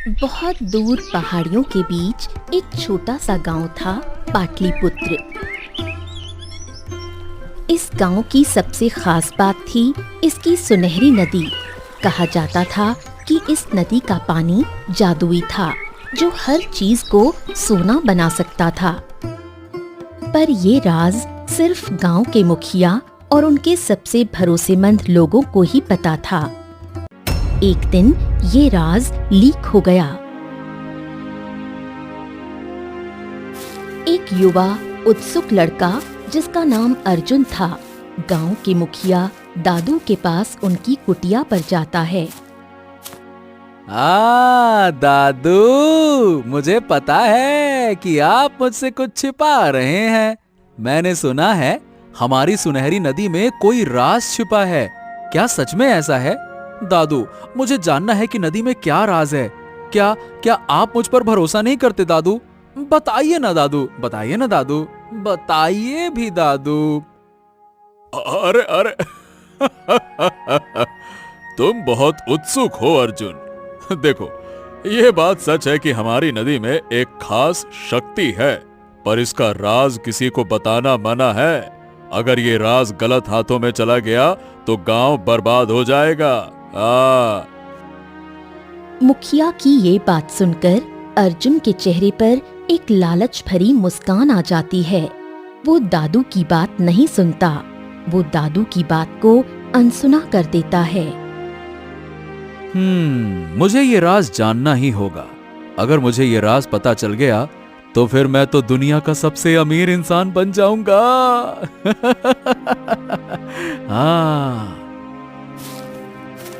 बहुत दूर पहाड़ियों के बीच एक छोटा सा गांव था, पाटलिपुत्र। इस गांव की सबसे खास बात थी इसकी सुनहरी नदी। कहा जाता था कि इस नदी का पानी जादुई था, जो हर चीज को सोना बना सकता था। पर ये राज सिर्फ गांव के मुखिया और उनके सबसे भरोसेमंद लोगों को ही पता था। एक दिन ये राज लीक हो गया। एक युवा उत्सुक लड़का जिसका नाम अर्जुन था, गांव के मुखिया दादू के पास उनकी कुटिया पर जाता है। दादू, मुझे पता है कि आप मुझसे कुछ छिपा रहे हैं। मैंने सुना है हमारी सुनहरी नदी में कोई राज छिपा है। क्या सच में ऐसा है? दादू, मुझे जानना है कि नदी में क्या राज है। क्या क्या आप मुझ पर भरोसा नहीं करते दादू? बताइए ना दादू, बताइए ना दादू, बताइए भी दादू। अरे अरे तुम बहुत उत्सुक हो अर्जुन। देखो, ये बात सच है कि हमारी नदी में एक खास शक्ति है, पर इसका राज किसी को बताना मना है। अगर ये राज गलत हाथों में चला गया तो गांव बर्बाद हो जाएगा। मुखिया की ये बात सुनकर अर्जुन के चेहरे पर एक लालच भरी मुस्कान आ जाती है। वो दादू की बात नहीं सुनता, वो दादू की बात को अनसुना कर देता है। मुझे ये राज जानना ही होगा। अगर मुझे ये राज पता चल गया तो फिर मैं तो दुनिया का सबसे अमीर इंसान बन जाऊंगा। हाँ।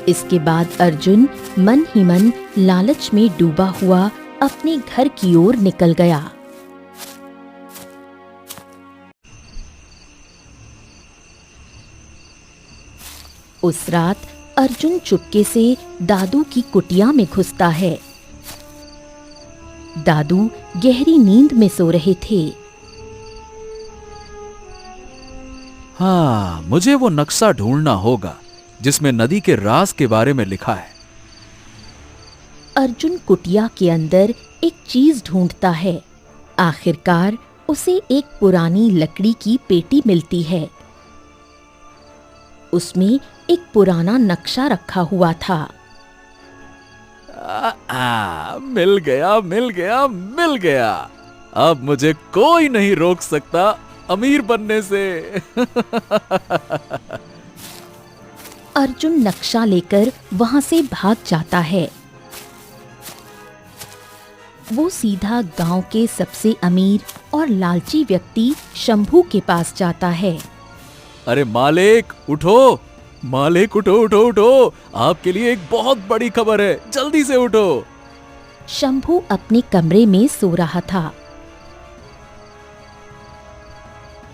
इसके बाद अर्जुन मन ही मन लालच में डूबा हुआ अपने घर की ओर निकल गया। उस रात अर्जुन चुपके से दादू की कुटिया में घुसता है। दादू गहरी नींद में सो रहे थे। हाँ, मुझे वो नक्शा ढूंढना होगा जिसमें नदी के राज के बारे में लिखा है। अर्जुन कुटिया के अंदर एक चीज ढूंढता है। आखिरकार उसे एक पुरानी लकड़ी की पेटी मिलती है। उसमें एक पुराना नक्शा रखा हुआ था। मिल गया, मिल गया, मिल गया। अब मुझे कोई नहीं रोक सकता अमीर बनने से। अर्जुन नक्शा लेकर वहां से भाग जाता है। वो सीधा गांव के सबसे अमीर और लालची व्यक्ति शंभू के पास जाता है। अरे मालिक, उठो! मालिक, उठो उठो उठो! आपके लिए एक बहुत बड़ी खबर है, जल्दी से उठो। शंभू अपने कमरे में सो रहा था।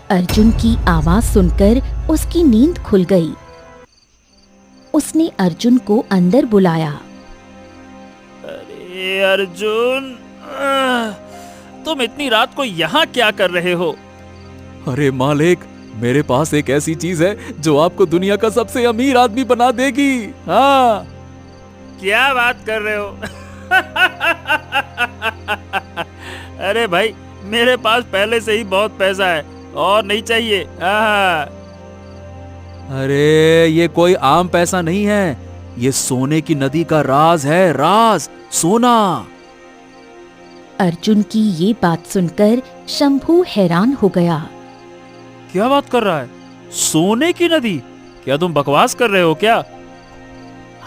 अर्जुन की आवाज सुनकर उसकी नींद खुल गई। उसने अर्जुन को अंदर बुलाया। अरे अर्जुन, तुम इतनी रात को यहाँ क्या कर रहे हो? अरे मालिक, मेरे पास एक ऐसी चीज है जो आपको दुनिया का सबसे अमीर आदमी बना देगी। हाँ। क्या बात कर रहे हो? अरे भाई, मेरे पास पहले से ही बहुत पैसा है और नहीं चाहिए। अरे ये कोई आम पैसा नहीं है, ये सोने की नदी का राज है, राज, सोना। अर्जुन की ये बात सुनकर शंभू हैरान हो गया। क्या बात कर रहा है? सोने की नदी? क्या तुम बकवास कर रहे हो क्या?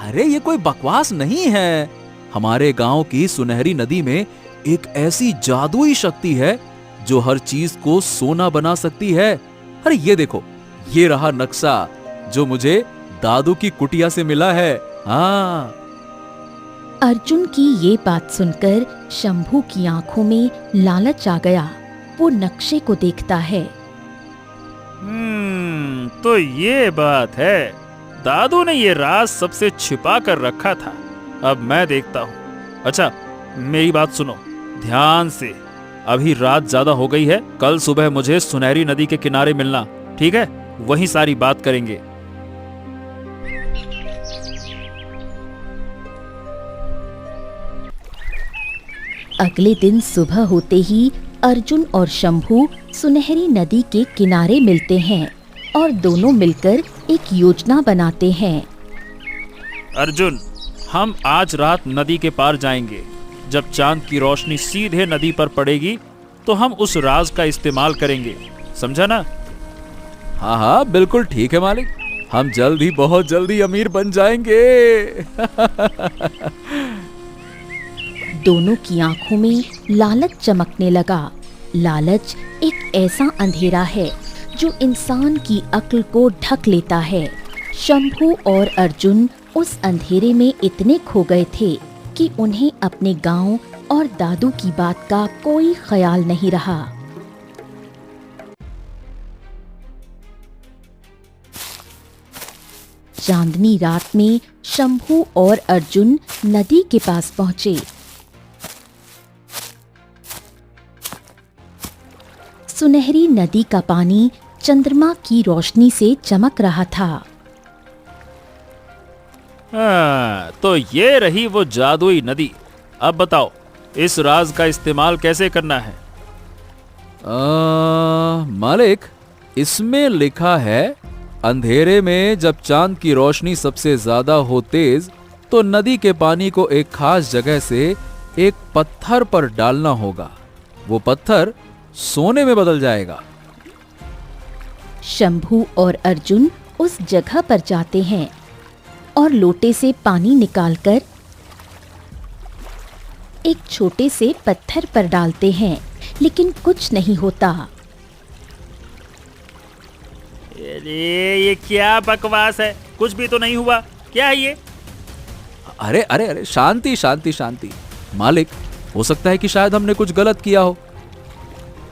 अरे ये कोई बकवास नहीं है। हमारे गांव की सुनहरी नदी में एक ऐसी जादुई शक्ति है जो हर चीज को सोना बना सकती है। अरे ये देखो, ये रहा नक्शा जो मुझे दादू की कुटिया से मिला है। हाँ। अर्जुन की ये बात सुनकर शंभू की आंखों में लालच आ गया। वो नक्शे को देखता है। तो ये बात है। दादू ने ये राज सबसे छिपा कर रखा था। अब मैं देखता हूँ। अच्छा, मेरी बात सुनो ध्यान से। अभी रात ज्यादा हो गई है, कल सुबह मुझे सुनहरी नदी के किनारे मिलना, ठीक है? वहीं सारी बात करेंगे। अगले दिन सुबह होते ही अर्जुन और शंभू सुनहरी नदी के किनारे मिलते हैं और दोनों मिलकर एक योजना बनाते हैं। अर्जुन, हम आज रात नदी के पार जाएंगे। जब चांद की रोशनी सीधे नदी पर पड़ेगी तो हम उस राज का इस्तेमाल करेंगे, समझा ना? हाँ हाँ बिल्कुल ठीक है मालिक, हम जल्द ही बहुत जल्दी अमीर बन जाएंगे। दोनों की आंखों में लालच चमकने लगा। लालच एक ऐसा अंधेरा है जो इंसान की अक्ल को ढक लेता है। शंभू और अर्जुन उस अंधेरे में इतने खो गए थे कि उन्हें अपने गांव और दादू की बात का कोई ख्याल नहीं रहा। चांदनी रात में शंभू और अर्जुन नदी के पास पहुंचे। सुनहरी नदी का पानी चंद्रमा की रोशनी से चमक रहा था। हाँ, तो ये रही वो जादुई नदी। अब बताओ, इस राज का इस्तेमाल कैसे करना है? मालिक, इसमें लिखा है अंधेरे में जब चांद की रोशनी सबसे ज्यादा हो तेज तो नदी के पानी को एक खास जगह से एक पत्थर पर डालना होगा। वो पत्थर सोने में बदल जाएगा। शंभू और अर्जुन उस जगह पर जाते हैं और लोटे से पानी निकालकर एक छोटे से पत्थर पर डालते हैं, लेकिन कुछ नहीं होता। अरे ये क्या बकवास है, कुछ भी तो नहीं हुआ। क्या है ये? अरे अरे अरे, शांति शांति शांति मालिक, हो सकता है कि शायद हमने कुछ गलत किया हो।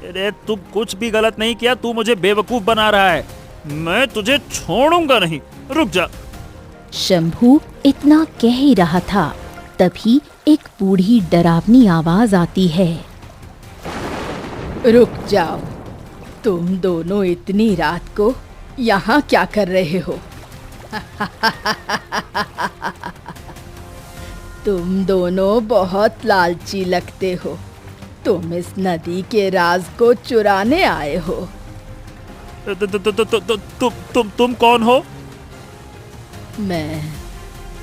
अरे तू कुछ भी गलत नहीं किया, तू मुझे बेवकूफ बना रहा है। मैं तुझे छोड़ूंगा नहीं, रुक जा। शंभू इतना कह ही रहा था, तभी एक बूढ़ी डरावनी आवाज आती है। रुक जाओ, तुम दोनों इतनी रात को यहाँ क्या कर रहे हो? तुम दोनों बहुत लालची लगते हो। तुम इस नदी के राज को चुराने आए हो। तुम कौन हो? मैं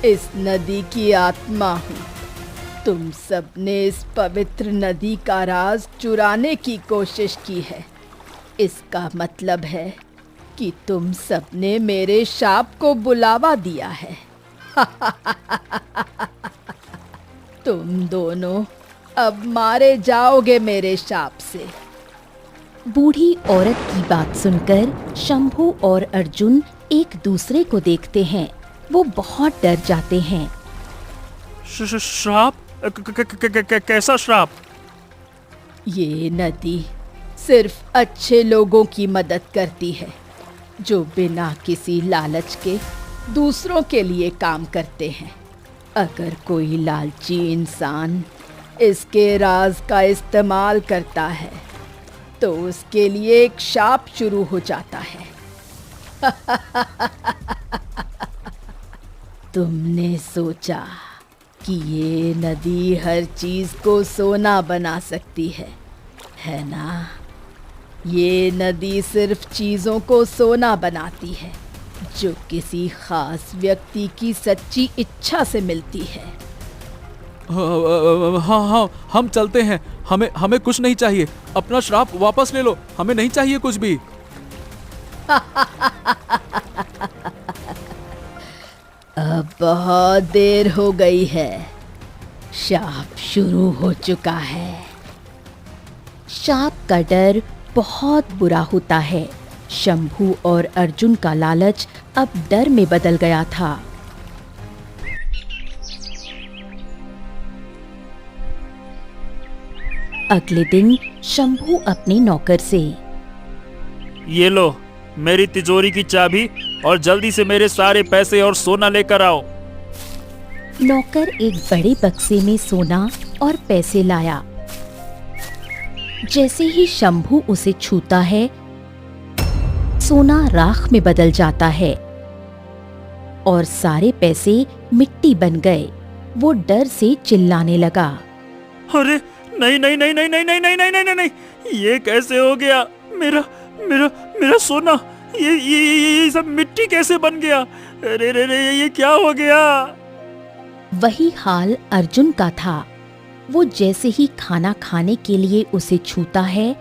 इस नदी की आत्मा हूँ। तुम सबने इस पवित्र नदी का राज चुराने की कोशिश की है। इसका मतलब है कि तुम सबने मेरे शाप को बुलावा दिया है। तुम दोनों अब मारे जाओगे मेरे शाप से। बूढ़ी औरत की बात सुनकर शंभू और अर्जुन एक दूसरे को देखते हैं। वो बहुत डर जाते हैं। श्राप? कैसा श्राप? ये नदी सिर्फ अच्छे लोगों की मदद करती है, जो बिना किसी लालच के दूसरों के लिए काम करते हैं। अगर कोई लालची इंसान इसके राज का इस्तेमाल करता है तो उसके लिए एक शाप शुरू हो जाता है। तुमने सोचा कि ये नदी हर चीज को सोना बना सकती है ना? ये नदी सिर्फ चीजों को सोना बनाती है जो किसी खास व्यक्ति की सच्ची इच्छा से मिलती है। हाँ हाँ, हम चलते हैं। हमें कुछ नहीं चाहिए। अपना श्राप वापस ले लो, हमें नहीं चाहिए कुछ भी। अब बहुत देर हो गई है, शाप शुरू हो चुका है। शाप का डर बहुत बुरा होता है। शंभू और अर्जुन का लालच अब डर में बदल गया था। अगले दिन शंभू अपने नौकर से, ये लो मेरी तिजोरी की चाबी और जल्दी से मेरे सारे पैसे और सोना लेकर आओ। नौकर एक बड़े बक्से में सोना और पैसे लाया। जैसे ही शंभू उसे छूता है, सोना राख में बदल जाता है और सारे पैसे मिट्टी बन गए। वो डर से चिल्लाने लगा। अरे नहीं नहीं नहीं नहीं नहीं नहीं नहीं नहीं नहीं नहीं नहीं, ये कैसे हो गया? मेरा मेरा मेरा सोना, ये सब मिट्टी कैसे बन गया? अरे रे रे, ये क्या हो गया? वही हाल अर्जुन का था। वो जैसे ही खाना खाने के लिए उसे छूता है,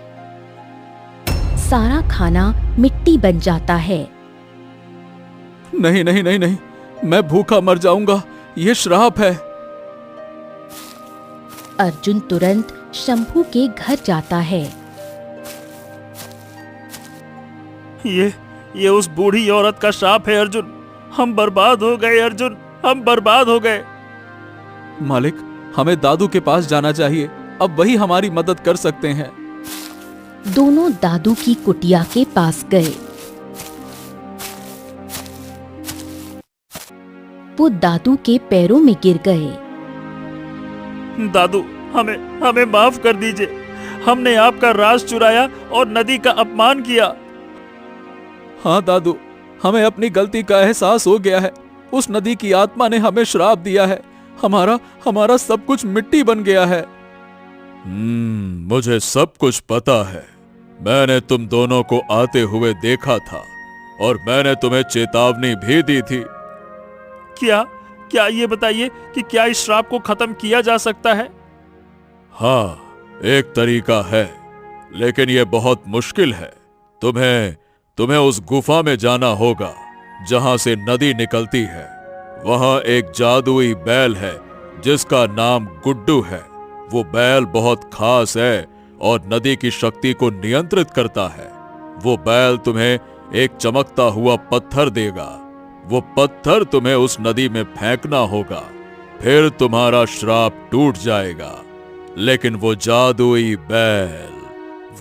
सारा खाना मिट्टी बन जाता है। नहीं नहीं नहीं नहीं, मैं भूखा मर जाऊंगा, ये श्राप है। अर्जुन तुरंत शंभू के घर जाता है। ये उस बूढ़ी औरत का शाप है अर्जुन। हम बर्बाद हो गए अर्जुन, हम बर्बाद हो गए। मालिक, हमें दादू के पास जाना चाहिए, अब वही हमारी मदद कर सकते हैं। दोनों दादू की कुटिया के पास गए। वो दादू के पैरों में गिर गए। दादू, हमें माफ कर दीजिए। हमने आपका राज चुराया और नदी का अपमान किया। हाँ दादू, हमें अपनी गलती का एहसास हो गया है। उस नदी की आत्मा ने हमें श्राप दिया है। हमारा सब कुछ मिट्टी बन गया है। मुझे सब कुछ पता है। मैंने तुम दोनों को आते हुए देखा था और मैंने तुम्हें चेतावनी भी दी थी। क्या ये बताइए कि क्या इस श्राप को खत्म किया जा सकता है? हाँ, एक तरीका है, लेकिन यह बहुत मुश्किल है। तुम्हें उस गुफा में जाना होगा जहां से नदी निकलती है। वहां एक जादुई बैल है जिसका नाम गुड्डू है। वो बैल बहुत खास है और नदी की शक्ति को नियंत्रित करता है। वो बैल तुम्हें एक चमकता हुआ पत्थर देगा। वो पत्थर तुम्हें उस नदी में फेंकना होगा, फिर तुम्हारा श्राप टूट जाएगा। लेकिन वो जादुई बैल,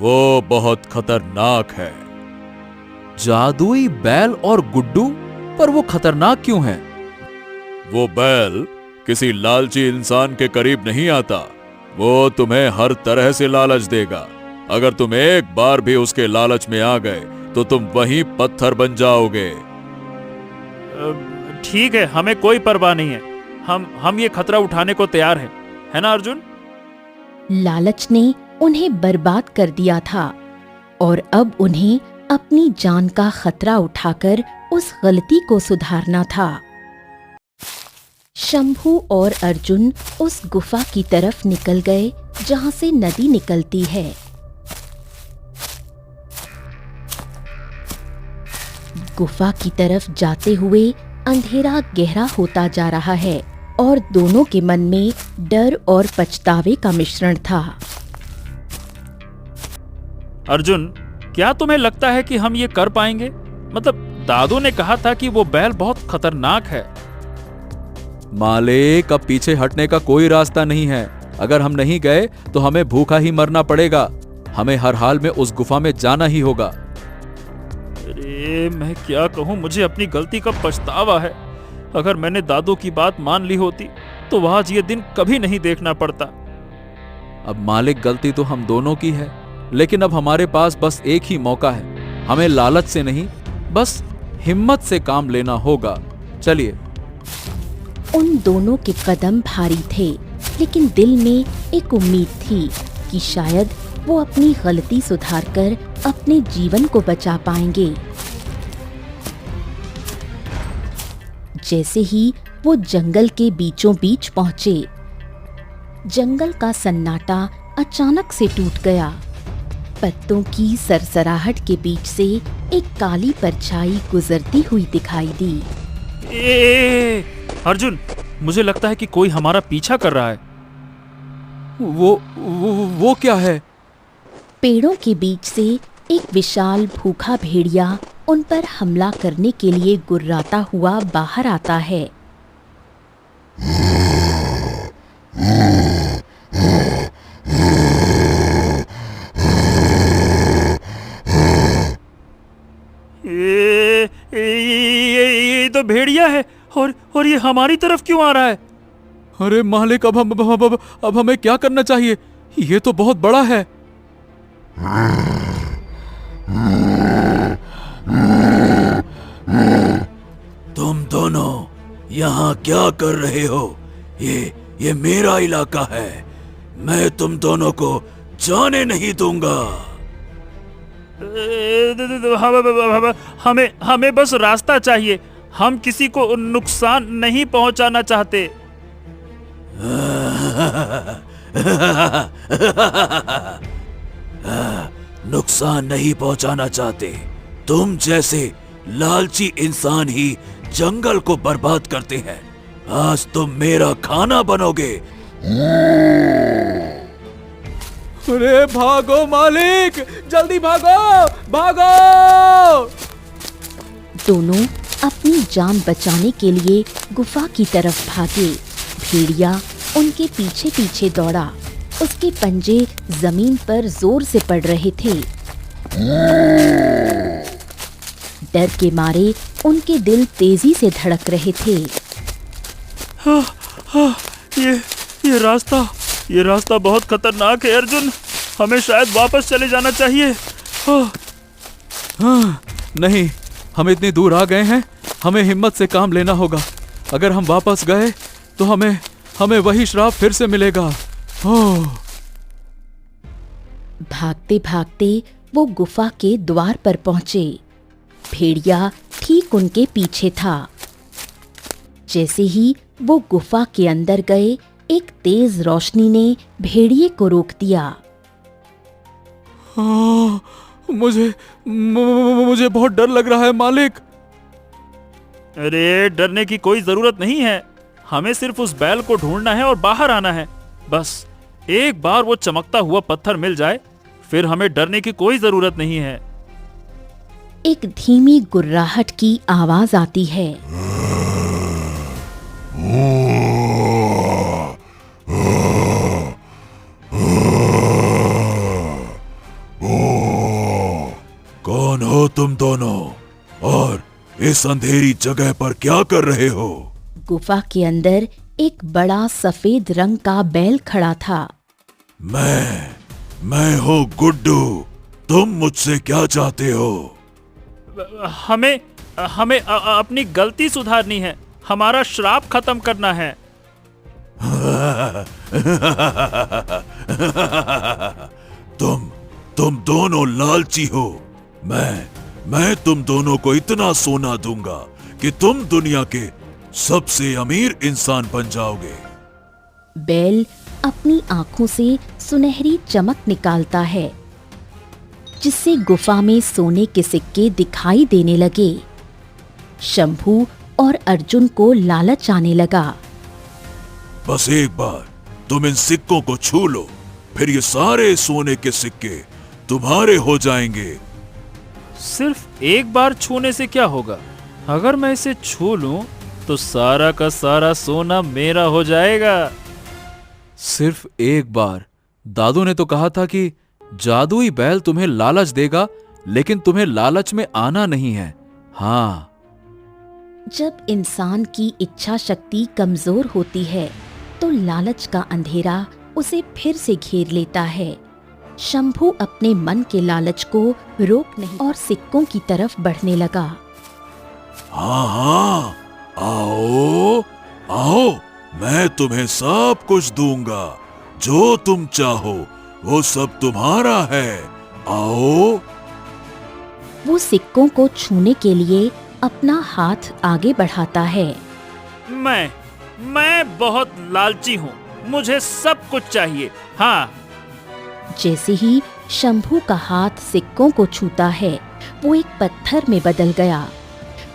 वो बहुत खतरनाक है। जादुई बैल और गुड्डू, पर वो खतरनाक क्यों है? वो बैल किसी लालची इंसान के करीब नहीं आता। वो तुम्हें हर तरह से लालच देगा। अगर तुम एक बार भी उसके लालच में आ गए तो तुम वहीं पत्थर बन जाओगे। ठीक है, हमें कोई परवाह नहीं है। हम ये खतरा उठाने को तैयार हैं, है ना अर्जुन? लालच ने उन्हें बर्बाद कर दिया था और अब उन्हें अपनी जान का खतरा उठाकर उस गलती को सुधारना था। शंभू और अर्जुन उस गुफा की तरफ निकल गए जहां से नदी निकलती है। गुफा की तरफ जाते हुए अंधेरा गहरा होता जा रहा है और दोनों के मन में डर और पछतावे का मिश्रण था। अर्जुन, क्या तुम्हें लगता है कि हम ये कर पाएंगे? मतलब दादू ने कहा था कि वो बैल बहुत खतरनाक है। मालिक, अब पीछे हटने का कोई रास्ता नहीं है। अगर हम नहीं गए तो हमें भूखा ही मरना पड़ेगा। हमें हर हाल में उस गुफा में जाना ही होगा। अरे मैं क्या कहूँ, मुझे अपनी गलती का पछतावा है। अगर मैंने दादू की बात मान ली होती तो आज ये दिन कभी नहीं देखना पड़ता। अब मालिक, गलती तो हम दोनों की है, लेकिन अब हमारे पास बस एक ही मौका है। हमें लालच से नहीं, बस हिम्मत से काम लेना होगा। चलिए। उन दोनों के कदम भारी थे, लेकिन दिल में एक उम्मीद थी कि शायद वो अपनी गलती सुधारकर अपने जीवन को बचा पाएंगे। जैसे ही वो जंगल के बीचों बीच पहुंचे, जंगल का सन्नाटा अचानक से टूट गया। पत्तों की सरसराहट के बीच से एक काली परछाई गुजरती हुई दिखाई दी। अर्जुन, मुझे लगता है कि कोई हमारा पीछा कर रहा है। वो क्या है? पेड़ों के बीच से एक विशाल भूखा भेड़िया उन पर हमला करने के लिए गुर्राता हुआ बाहर आता है। ये तो भेड़िया है और ये हमारी तरफ क्यों आ रहा है? अरे मालिक, अब हमें क्या करना चाहिए? ये तो बहुत बड़ा है। तुम दोनों यहाँ क्या कर रहे हो? ये मेरा इलाका है। मैं तुम दोनों को जाने नहीं दूंगा। हमें बस रास्ता चाहिए, हम किसी को नुकसान नहीं पहुंचाना चाहते। नुकसान नहीं पहुंचाना चाहते? तुम जैसे लालची इंसान ही जंगल को बर्बाद करते हैं। आज तुम मेरा खाना बनोगे। अरे भागो मालिक, जल्दी भागो, भागो! दोनों अपनी जान बचाने के लिए गुफा की तरफ भागे। भेड़िया उनके पीछे पीछे दौड़ा। उसके पंजे जमीन पर जोर से पड़ रहे थे। डर के मारे उनके दिल तेजी से धड़क रहे थे। ये रास्ता बहुत खतरनाक है अर्जुन, हमें शायद वापस चले जाना चाहिए। नहीं, हम इतनी दूर आ गए हैं, हमें हिम्मत से काम लेना होगा। अगर हम वापस गए तो हमें वही श्राप फिर से मिलेगा। भागते भागते वो गुफा के द्वार पर पहुंचे। भेड़िया ठीक उनके पीछे था। जैसे ही वो गुफा के अंदर गए, एक तेज रोशनी ने भेड़िए को रोक दिया। मुझे बहुत डर लग रहा है मालिक। अरे डरने की कोई जरूरत नहीं है, हमें सिर्फ उस बैल को ढूंढना है और बाहर आना है। बस एक बार वो चमकता हुआ पत्थर मिल जाए, फिर हमें डरने की कोई जरूरत नहीं है। एक धीमी गुर्राहट की आवाज आती है। कौन हो तुम दोनों और इस अंधेरी जगह पर क्या कर रहे हो? गुफा के अंदर एक बड़ा सफेद रंग का बैल खड़ा था। मैं हूँ गुड्डू। तुम मुझसे क्या चाहते हो? हमें अपनी गलती सुधारनी है, हमारा श्राप खत्म करना है। तुम दोनों लालची हो। मैं तुम दोनों को इतना सोना दूंगा कि तुम दुनिया के सबसे अमीर इंसान बन जाओगे। बैल अपनी आंखों से सुनहरी चमक निकालता है, जिससे गुफा में सोने के सिक्के दिखाई देने लगे। शंभू और अर्जुन को लालच आने लगा। बस एक बार तुम इन सिक्कों को छू लो, फिर ये सारे सोने के सिक्के तुम्हारे हो जाएंगे। सिर्फ एक बार छूने से क्या होगा? अगर मैं इसे छू लूं तो सारा का सारा सोना मेरा हो जाएगा। सिर्फ एक बार? दादू ने तो कहा था कि जादुई बैल तुम्हें लालच देगा, लेकिन तुम्हें लालच में आना नहीं है। हाँ। जब इंसान की इच्छा शक्ति कमजोर होती है तो लालच का अंधेरा उसे फिर से घेर लेता है। शंभू अपने मन के लालच को रोक नहीं और सिक्कों की तरफ बढ़ने लगा। हाँ, आओ आओ, मैं तुम्हें सब कुछ दूंगा। जो तुम चाहो वो सब तुम्हारा है। आओ। वो सिक्कों को छूने के लिए अपना हाथ आगे बढ़ाता है। मैं बहुत लालची हूँ, मुझे सब कुछ चाहिए। हाँ। जैसे ही शंभू का हाथ सिक्कों को छूता है, वो एक पत्थर में बदल गया।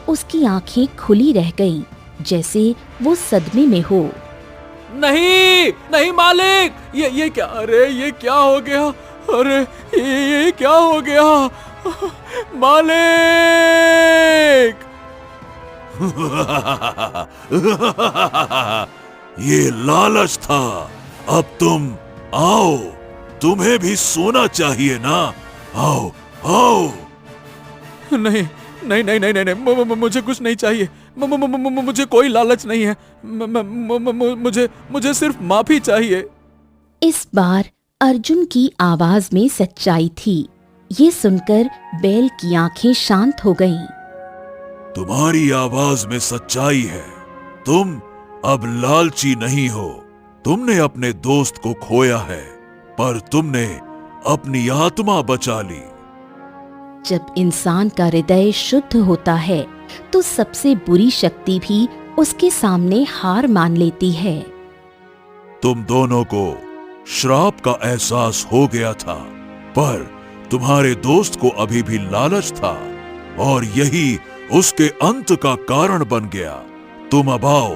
उसकी आंखें खुली रह गईं, जैसे वो सदमे में हो। नहीं नहीं मालिक, ये क्या? अरे ये क्या हो गया? अरे ये क्या हो गया मालिक? ये लालच था। अब तुम आओ, तुम्हें भी सोना चाहिए ना? आओ आओ। नहीं नहीं नहीं नहीं नहीं, मुझे कुछ नहीं चाहिए। मुझे कोई लालच नहीं है। मुझे सिर्फ माफी चाहिए। इस बार अर्जुन की आवाज में सच्चाई थी। ये सुनकर बैल की आंखें शांत हो गईं। तुम्हारी आवाज में सच्चाई है। तुम अब लालची नहीं हो। तुमने अपने दोस्त को खोया है, पर तुमने अपनी आत्मा बचा ली। जब इंसान का हृदय शुद्ध होता है तो सबसे बुरी शक्ति भी उसके सामने हार मान लेती है। तुम दोनों को श्राप का एहसास हो गया था, पर तुम्हारे दोस्त को अभी भी लालच था और यही उसके अंत का कारण बन गया। तुम अब आओ,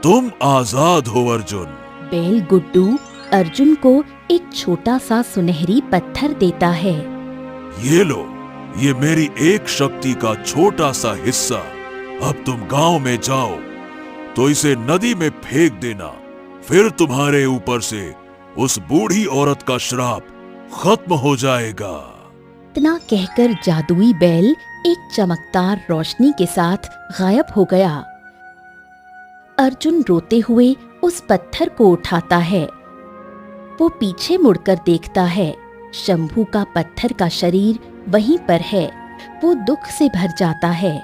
तुम आजाद हो अर्जुन। बैल गुड्डू अर्जुन को एक छोटा सा सुनहरी पत्थर देता है। ये लो, ये मेरी एक शक्ति का छोटा सा हिस्सा। अब तुम गांव में जाओ तो इसे नदी में फेंक देना, फिर तुम्हारे ऊपर से उस बूढ़ी औरत का श्राप खत्म हो जाएगा। इतना कहकर जादुई बैल एक चमकदार रोशनी के साथ गायब हो गया। अर्जुन रोते हुए उस पत्थर को उठाता है। वो पीछे मुड़कर देखता है, शंभू का पत्थर का शरीर वहीं पर है। वो दुख से भर जाता है।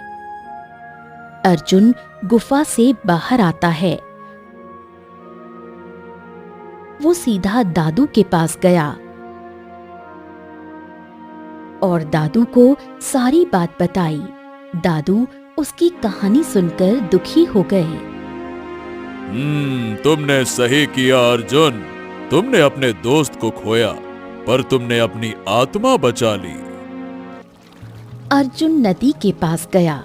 अर्जुन गुफा से बाहर आता है। वो सीधा दादू के पास गया और दादू को सारी बात बताई। दादू उसकी कहानी सुनकर दुखी हो गए। तुमने सही किया अर्जुन। तुमने अपने दोस्त को खोया, पर तुमने अपनी आत्मा बचा ली। अर्जुन नदी के पास गया।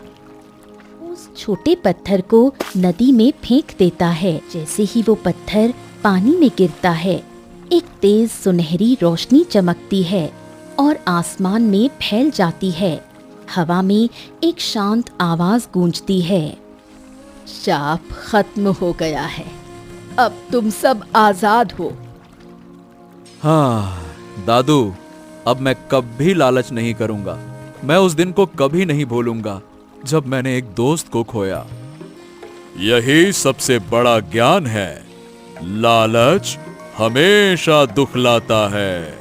उस छोटे पत्थर को नदी में फेंक देता है। जैसे ही वो पत्थर पानी में गिरता है, एक तेज सुनहरी रोशनी चमकती है और आसमान में फैल जाती है। हवा में एक शांत आवाज गूंजती है। शाप खत्म हो गया है, अब तुम सब आजाद हो। हाँ दादू, अब मैं कभी लालच नहीं करूंगा। मैं उस दिन को कभी नहीं भूलूंगा जब मैंने एक दोस्त को खोया। यही सबसे बड़ा ज्ञान है। लालच हमेशा दुख लाता है।